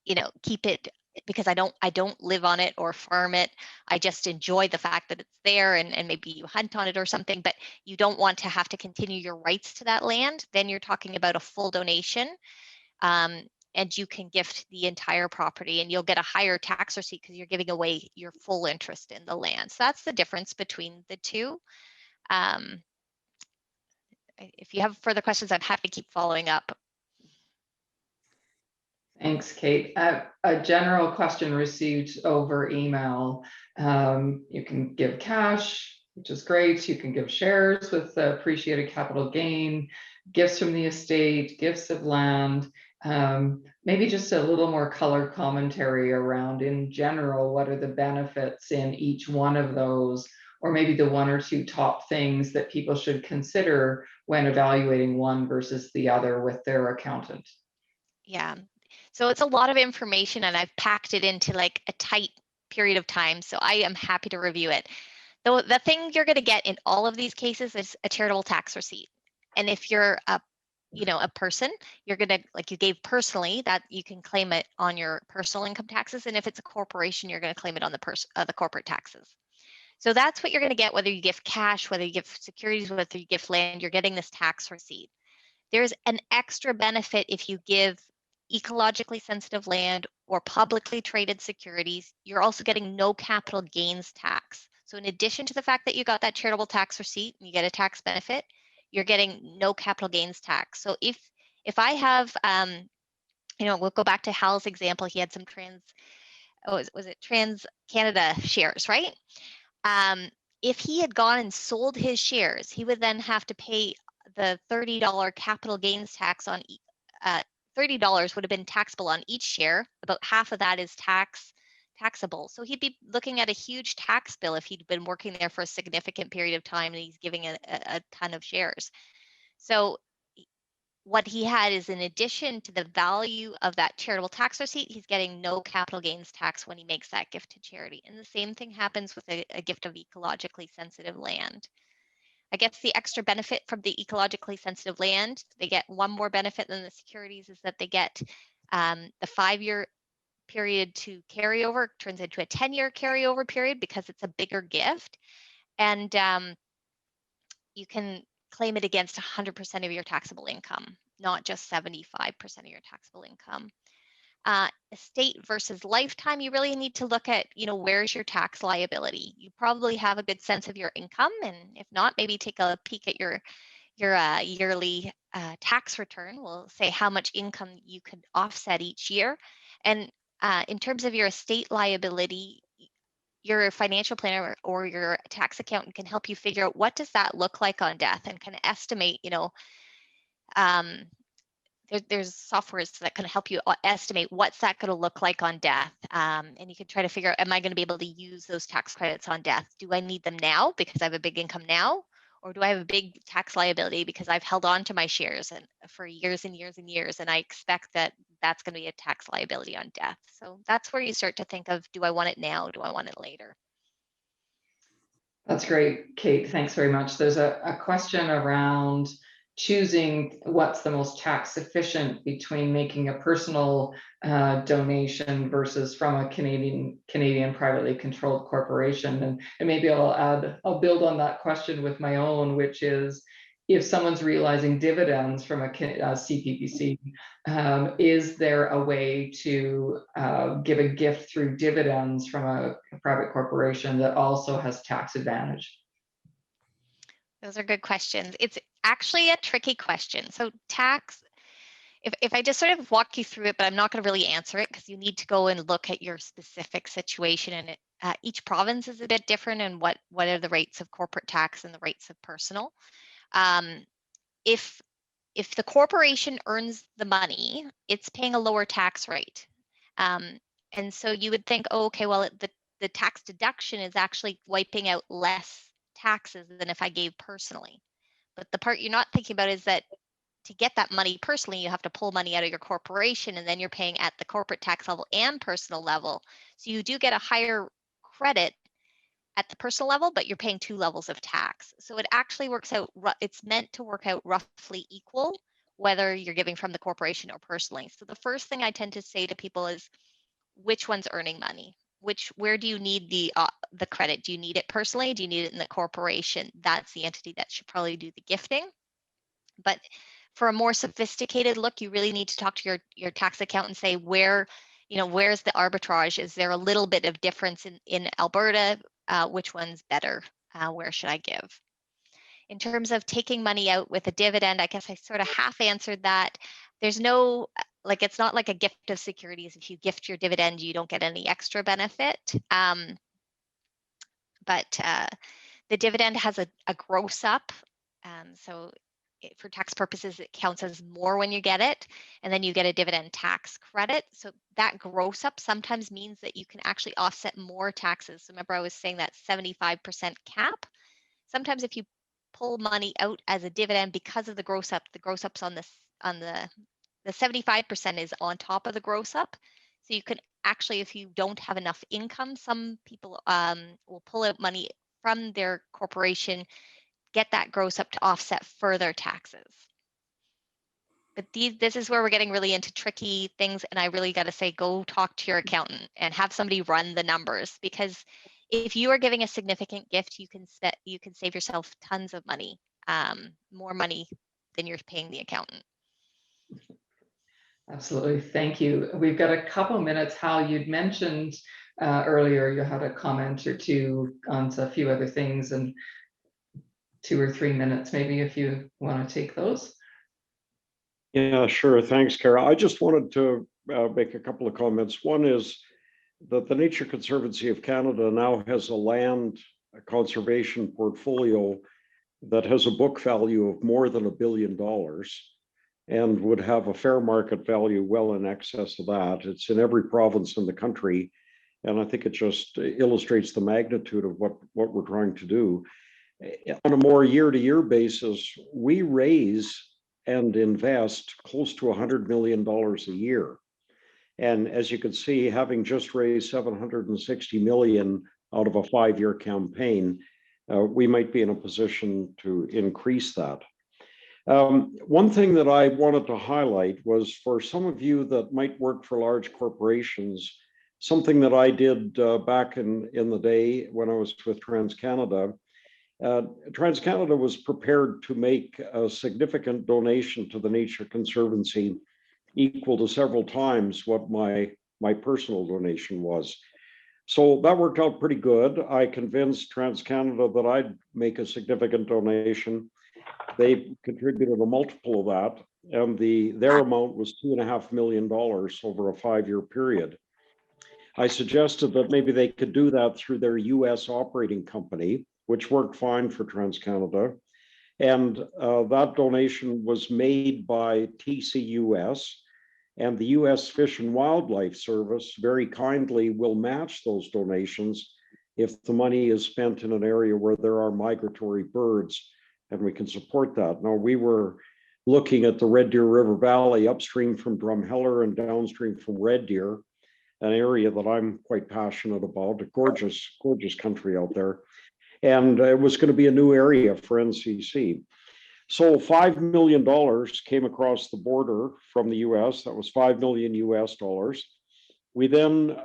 it because I don't live on it or farm it. I just enjoy the fact that it's there, and maybe you hunt on it or something, but you don't want to have to continue your rights to that land. Then you're talking about a full donation. And you can gift the entire property, and you'll get a higher tax receipt because you're giving away your full interest in the land. So that's the difference between the two. If you have further questions, I'm happy to keep following up. Thanks, Kate. A general question received over email. You can give cash, which is great. You can give shares with the appreciated capital gain, gifts from the estate, gifts of land. Maybe just a little more color commentary around, in general, what are the benefits in each one of those, or maybe the one or two top things that people should consider when evaluating one versus the other with their accountant. Yeah, so it's a lot of information, and I've packed it into like a tight period of time, so I am happy to review it. The thing you're going to get in all of these cases is a charitable tax receipt. And if you're a person, you're going to, like you gave personally, that you can claim it on your personal income taxes. And if it's a corporation, you're going to claim it on the corporate taxes. So that's what you're going to get, whether you give cash, whether you give securities, whether you give land, you're getting this tax receipt. There's an extra benefit if you give ecologically sensitive land or publicly traded securities. You're also getting no capital gains tax. So in addition to the fact that you got that charitable tax receipt and you get a tax benefit, you're getting no capital gains tax. So if I have, we'll go back to Hal's example. He had some was it Trans Canada shares, right? If he had gone and sold his shares, he would then have to pay the $30 capital gains tax on $30 would have been taxable on each share. About half of that is taxable. So he'd be looking at a huge tax bill if he'd been working there for a significant period of time and he's giving a ton of shares. So what he had is, in addition to the value of that charitable tax receipt, he's getting no capital gains tax when he makes that gift to charity. And the same thing happens with a gift of ecologically sensitive land. I guess the extra benefit from the ecologically sensitive land, they get one more benefit than the securities, is that they get the 5-year period to carry over, turns into a 10-year carryover period because it's a bigger gift. And you can claim it against 100% of your taxable income, not just 75% of your taxable income. Estate versus lifetime, you really need to look at, where's your tax liability? You probably have a good sense of your income, and if not, maybe take a peek at your yearly tax return. Will say how much income you could offset each year. And in terms of your estate liability, your financial planner or your tax accountant can help you figure out what does that look like on death, and kind of estimate, there's softwares that can help you estimate what's that going to look like on death. And you can try to figure out, am I going to be able to use those tax credits on death? Do I need them now because I have a big income now? Or do I have a big tax liability because I've held on to my shares and for years and years and years, and I expect that that's going to be a tax liability on death. So that's where you start to think of, do I want it now? Do I want it later? That's great, Kate. Thanks very much. There's a question around choosing what's the most tax efficient between making a personal donation versus from a Canadian privately controlled corporation. And maybe I'll build on that question with my own, which is, if someone's realizing dividends from a CPPC, is there a way to give a gift through dividends from a private corporation that also has tax advantage? Those are good questions. It's actually a tricky question. So tax, if I just sort of walk you through it, but I'm not going to really answer it because you need to go and look at your specific situation, and each province is a bit different, and what are the rates of corporate tax and the rates of personal. If the corporation earns the money, it's paying a lower tax rate. And so you would think, oh, okay, well, the tax deduction is actually wiping out less taxes than if I gave personally. But the part you're not thinking about is that to get that money personally, you have to pull money out of your corporation, and then you're paying at the corporate tax level and personal level. So you do get a higher credit at the personal level, but you're paying 2 levels of tax. So it actually works out, it's meant to work out roughly equal, whether you're giving from the corporation or personally. So the first thing I tend to say to people is, which one's earning money? Where do you need the credit? Do you need it personally? Do you need it in the corporation? That's the entity that should probably do the gifting. But for a more sophisticated look, you really need to talk to your tax accountant and say, where's the arbitrage? Is there a little bit of difference in Alberta? Which one's better? Where should I give? In terms of taking money out with a dividend, I guess I sort of half answered that. There's no, it's not like a gift of securities. If you gift your dividend, you don't get any extra benefit. But the dividend has a gross up. So for tax purposes, it counts as more when you get it, and then you get a dividend tax credit. So that gross up sometimes means that you can actually offset more taxes. So remember, I was saying that 75% cap. Sometimes if you pull money out as a dividend because of the gross up's on the 75% is on top of the gross up. So you can actually, if you don't have enough income, some people will pull out money from their corporation, get that gross up to offset further taxes. But this is where we're getting really into tricky things, and I really got to say, go talk to your accountant and have somebody run the numbers, because if you are giving a significant gift, you can save yourself tons of money, more money than you're paying the accountant. Absolutely. Thank you. We've got a couple minutes. Hal, you'd mentioned earlier you had a comment or two on a few other things, and 2 or 3 minutes, maybe, if you want to take those. Yeah, sure. Thanks, Kara. I just wanted to make a couple of comments. One is that the Nature Conservancy of Canada now has a land conservation portfolio that has a book value of more than $1 billion and would have a fair market value well in excess of that. It's in every province in the country, and I think it just illustrates the magnitude of what we're trying to do. On a more year-to-year basis, we raise and invest close to $100 million a year. And as you can see, having just raised $760 million out of a 5-year campaign, we might be in a position to increase that. One thing that I wanted to highlight was, for some of you that might work for large corporations, something that I did back in the day when I was with TransCanada. TransCanada was prepared to make a significant donation to the Nature Conservancy, equal to several times what my personal donation was. So that worked out pretty good. I convinced TransCanada that I'd make a significant donation. They contributed a multiple of that, and their amount was $2.5 million over a 5-year period. I suggested that maybe they could do that through their US operating company, which worked fine for TransCanada. And that donation was made by TCUS, and the US Fish and Wildlife Service very kindly will match those donations if the money is spent in an area where there are migratory birds. and we can support that. Now, we were looking at the Red Deer River Valley upstream from Drumheller and downstream from Red Deer, an area that I'm quite passionate about, a gorgeous, gorgeous country out there. And it was going to be a new area for NCC. So $5 million came across the border from the US. That was $5 million US dollars. We then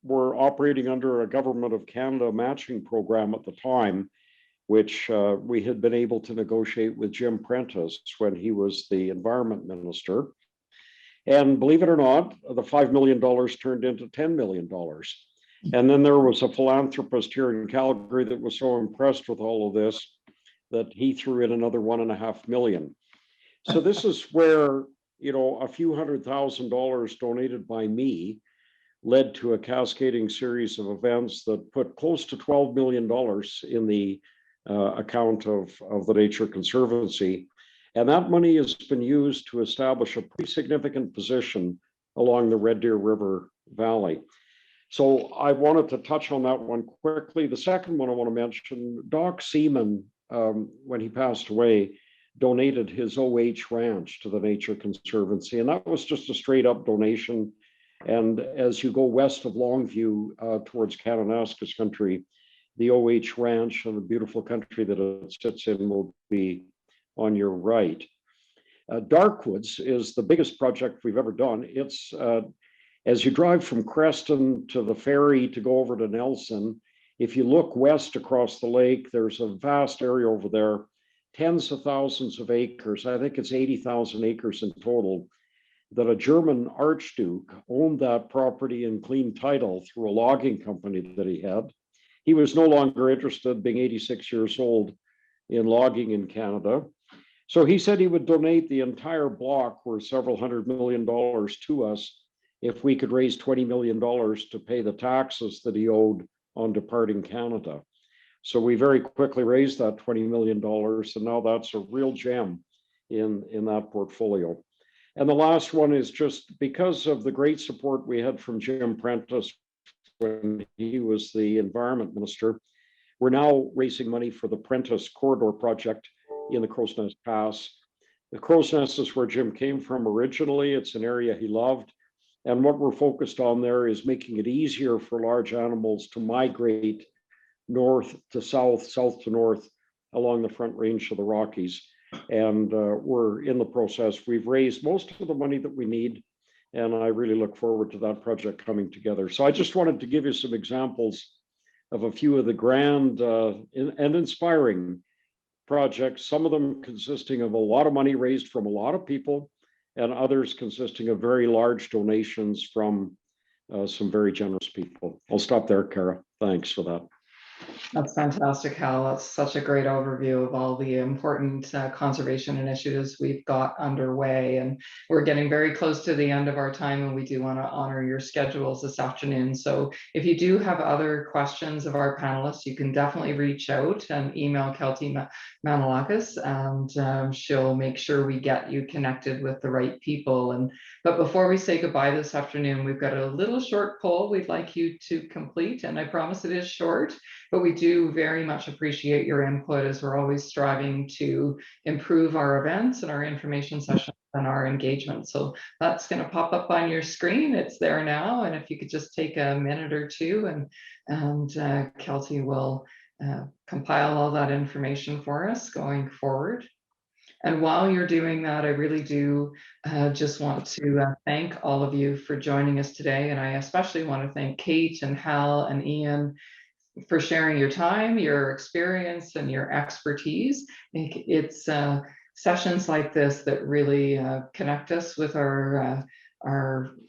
were operating under a Government of Canada matching program at the time, which we had been able to negotiate with Jim Prentice when he was the environment minister. And believe it or not, the $5 million turned into $10 million. And then there was a philanthropist here in Calgary that was so impressed with all of this that he threw in another $1.5 million. So this is where, you know, a few $100,000 donated by me led to a cascading series of events that put close to $12 million in the account of the Nature Conservancy. And that money has been used to establish a pretty significant position along the Red Deer River Valley. So I wanted to touch on that one quickly. The second one I want to mention, Doc Seaman, when he passed away, donated his OH ranch to the Nature Conservancy. And that was just a straight up donation. And as you go west of Longview towards Kananaskis country, the OH ranch and the beautiful country that it sits in will be on your right. Darkwoods is the biggest project we've ever done. It's as you drive from Creston to the ferry to go over to Nelson, if you look west across the lake, there's a vast area over there, tens of thousands of acres. I think it's 80,000 acres in total, that a German archduke owned that property in clean title through a logging company that he had. He was no longer interested, being 86 years old, in logging in Canada. So he said he would donate the entire block worth several $100 million to us if we could raise $20 million to pay the taxes that he owed on departing Canada. So we very quickly raised that $20 million, and now that's a real gem in that portfolio. And the last one is just because of the great support we had from Jim Prentice when he was the environment minister, we're now raising money for the Prentice Corridor project in the Crow's Nest Pass. The Crow's Nest is where Jim came from originally. It's an area he loved. And what we're focused on there is making it easier for large animals to migrate north to south, south to north along the Front Range of the Rockies. And we're in the process. We've raised most of the money that we need, and I really look forward to that project coming together. So I just wanted to give you some examples of a few of the grand and inspiring projects, some of them consisting of a lot of money raised from a lot of people, and others consisting of very large donations from some very generous people. I'll stop there, Kara. Thanks for that. That's fantastic, Hal. That's such a great overview of all the important conservation initiatives we've got underway. And we're getting very close to the end of our time, and we do want to honor your schedules this afternoon. So if you do have other questions of our panelists, you can definitely reach out and email Kelty Manalakis, and she'll make sure we get you connected with the right people. But before we say goodbye this afternoon, we've got a little short poll we'd like you to complete, and I promise it is short. But we do very much appreciate your input, as we're always striving to improve our events and our information sessions and our engagement. So that's going to pop up on your screen. It's there now. And if you could just take a minute or two, and Kelty will compile all that information for us going forward. And while you're doing that, I really do just want to thank all of you for joining us today. And I especially want to thank Kate and Hal and Ian for sharing your time, your experience, and your expertise. It's sessions like this that really connect us with our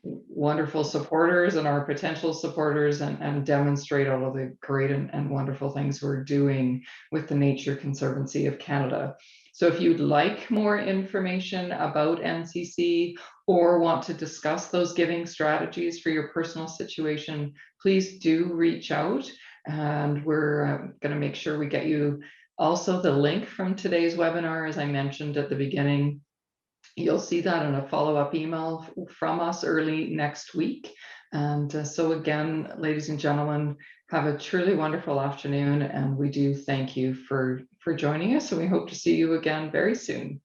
wonderful supporters and our potential supporters, and demonstrate all of the great and wonderful things we're doing with the Nature Conservancy of Canada. So if you'd like more information about NCC or want to discuss those giving strategies for your personal situation, please do reach out. And we're going to make sure we get you also the link from today's webinar. As I mentioned at the beginning, you'll see that in a follow-up email from us early next week. And so again, ladies and gentlemen, have a truly wonderful afternoon, and we do thank you for joining us, and we hope to see you again very soon.